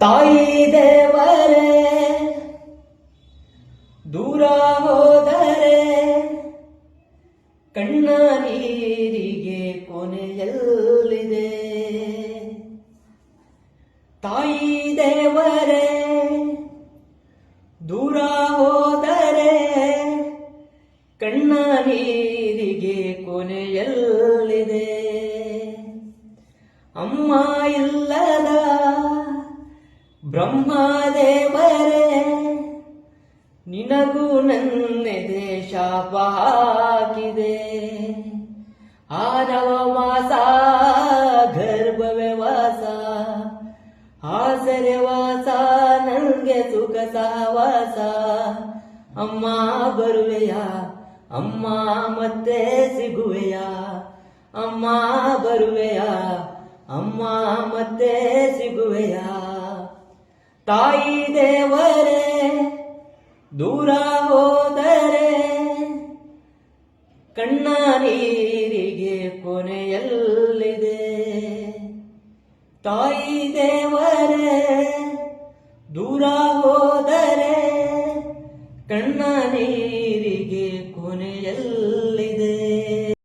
ತಾಯಿ ದೇವರೇ ದೂರ ಹೋದರೆ ಕಣ್ಣ ನೀರಿಗೆ ಕೊನೆಯಲ್ಲಿದೆ. ತಾಯಿ ದೇವರೇ ದೂರ ಹೋದರೆ ಕಣ್ಣ ನೀರಿಗೆ ಕೊನೆಯಲ್ಲಿದೆ. ಅಮ್ಮ ಇಲ್ಲದ ಬ್ರಹ್ಮದೇವರೇ ನಿನಗೂ ನನ್ನೆದೆ ಶಾಪ ಹಾಕಿದೆ. ಆರವ ಮಾಸ ಗರ್ಭವೇ ವಾಸ, ಆಸರೆ ವಾಸ ನನಗೆ ಸುಖ ಸಹವಾಸ. ಅಮ್ಮ ಬರುವೆಯ, ಅಮ್ಮ ಮತ್ತೆ ಸಿಗುವೆಯ, ಅಮ್ಮ ಬರುವೆಯ, ಅಮ್ಮ ಮತ್ತೆ ಸಿಗುವೆಯ. ತಾಯಿ ದೇವರೇ ದೂರ ಹೋದರೆ ಕಣ್ಣ ನೀರಿಗೆ ಕೊನೆಯಲ್ಲಿದೆ. ತಾಯಿ ದೇವರೇ ದೂರ ಹೋದರೆ ಕಣ್ಣ ನೀರಿಗೆ